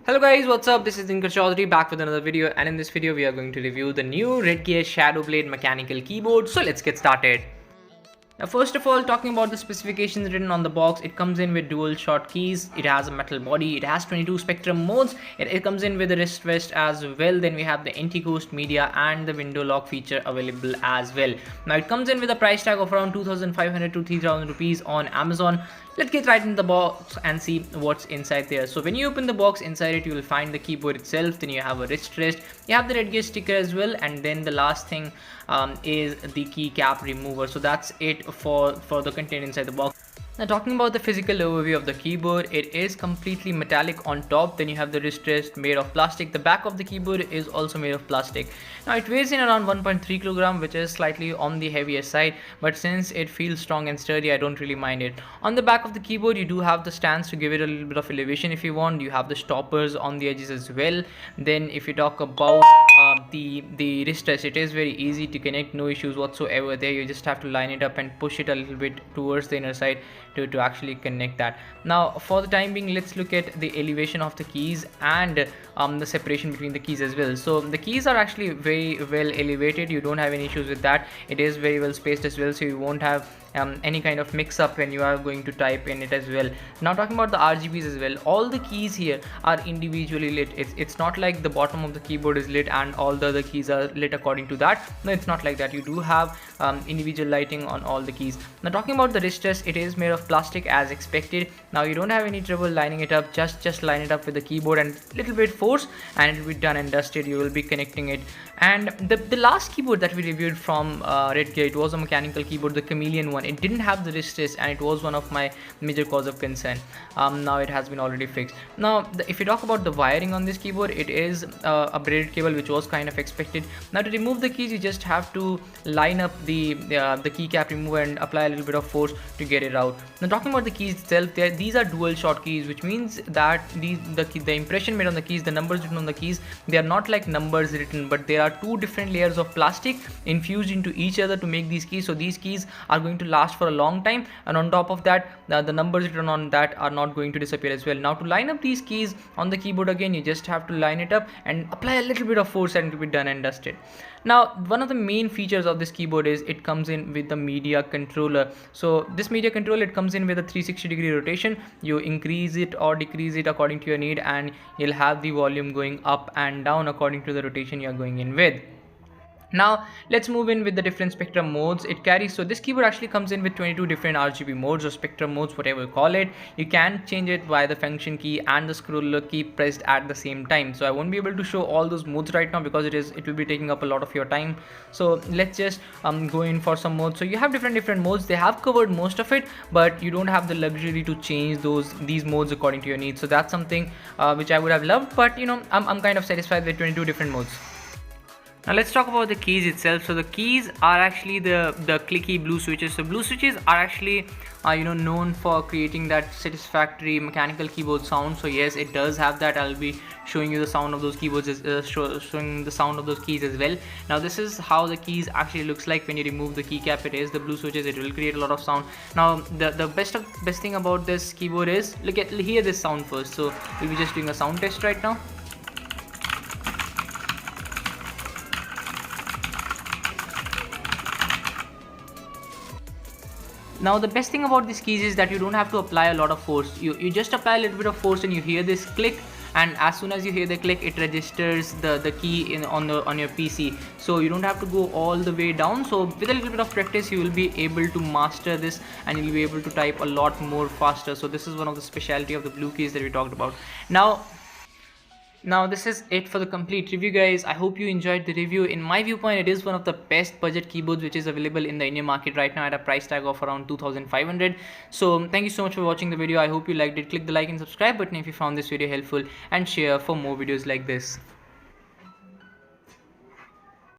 Hello guys, what's up? This is Dinkar Chaudhary back with another video, and in this video we are going to review the new Redgear Shadow Blade mechanical keyboard. So let's get started. Now first of all, talking about the specifications written on the box, it comes in with dual shot keys, it has a metal body, it has 22 spectrum modes, it comes in with a wrist rest as well. Then we have the anti-ghost media and the window lock feature available as well. Now it comes in with a price tag of around 2,500 to 3,000 rupees on Amazon. Let's get right into the box and see what's inside there. So when you open the box, inside it you will find the keyboard itself, then you have a wrist rest, you have the Redgear sticker as well, and then the last thing is the keycap remover. So that's it for the content inside the box. Now talking about the physical overview of the keyboard, it is completely metallic on top, then you have the wrist rest made of plastic. The back of the keyboard is also made of plastic. Now it weighs in around 1.3 kg, which is slightly on the heavier side, but since it feels strong and sturdy, I don't really mind it. On the back of the keyboard you do have the stands to give it a little bit of elevation if you want. You have the stoppers on the edges as well. Then if you talk about the wrist rest, it is very easy to connect, no issues whatsoever there. You just have to line it up and push it a little bit towards the inner side to actually connect that. Now for the time being, let's look at the elevation of the keys and the separation between the keys as well. So the keys are actually very well elevated, you don't have any issues with that. It is very well spaced as well, so you won't have any kind of mix up when you are going to type in it as well. Now talking about the RGBs as well, all the keys here are individually lit. It's not like the bottom of the keyboard is lit and all the other keys are lit according to that. No, it's not like that. You do have individual lighting on all the keys. Now talking about the wrist rest, it is made of plastic as expected. Now you don't have any trouble lining it up, just line it up with the keyboard and little bit force and it will be done and dusted. You will be connecting it. And the last keyboard that we reviewed from Redgear, it was a mechanical keyboard, the Chameleon one. It didn't have the wrist rest and it was one of my major cause of concern. Now it has been already fixed. Now if you talk about the wiring on this keyboard, it is a braided cable, which was kind of expected. Now to remove the keys, you just have to line up the keycap remover and apply a little bit of force to get it out. Now talking about the keys itself, these are dual shot keys, which means that the impression made on the keys, the numbers written on the keys, they are not like numbers written, but there are two different layers of plastic infused into each other to make these keys. So these keys are going to last for a long time, and on top of that the numbers written on that are not going to disappear as well. Now to line up these keys on the keyboard, again you just have to line it up and apply a little bit of force and it will be done and dusted. Now one of the main features of this keyboard is it comes in with the media controller. So this media controller, it comes in with a 360-degree rotation. You increase it or decrease it according to your need, and you'll have the volume going up and down according to the rotation you are going in with. Now let's move in with the different spectrum modes it carries. So this keyboard actually comes in with 22 different RGB modes or spectrum modes, whatever you call it. You can change it via the function key and the scroller key pressed at the same time. So I won't be able to show all those modes right now because it will be taking up a lot of your time. So let's just go in for some modes. So you have different modes. They have covered most of it, but you don't have the luxury to change these modes according to your needs. So that's something which I would have loved, but you know, I'm kind of satisfied with 22 different modes. Now let's talk about the keys itself. So the keys are actually the clicky blue switches. So blue switches are actually known for creating that satisfactory mechanical keyboard sound. So yes, it does have that. I'll be showing you the sound of those keyboards, showing the sound of those keys as well. Now this is how the keys actually looks like when you remove the keycap. It is the blue switches. It will create a lot of sound. Now the best thing about this keyboard is hear this sound first. So we'll be just doing a sound test right now. Now the best thing about these keys is that you don't have to apply a lot of force. You just apply a little bit of force and you hear this click, and as soon as you hear the click, it registers the key on your PC. So you don't have to go all the way down. So with a little bit of practice, you will be able to master this and you'll be able to type a lot more faster. So this is one of the specialty of the blue keys that we talked about. Now this is it for the complete review, guys. I hope you enjoyed the review. In my viewpoint, it is one of the best budget keyboards which is available in the Indian market right now at a price tag of around 2,500. So thank you so much for watching the video. I hope you liked it. Click the like and subscribe button if you found this video helpful, and share for more videos like this.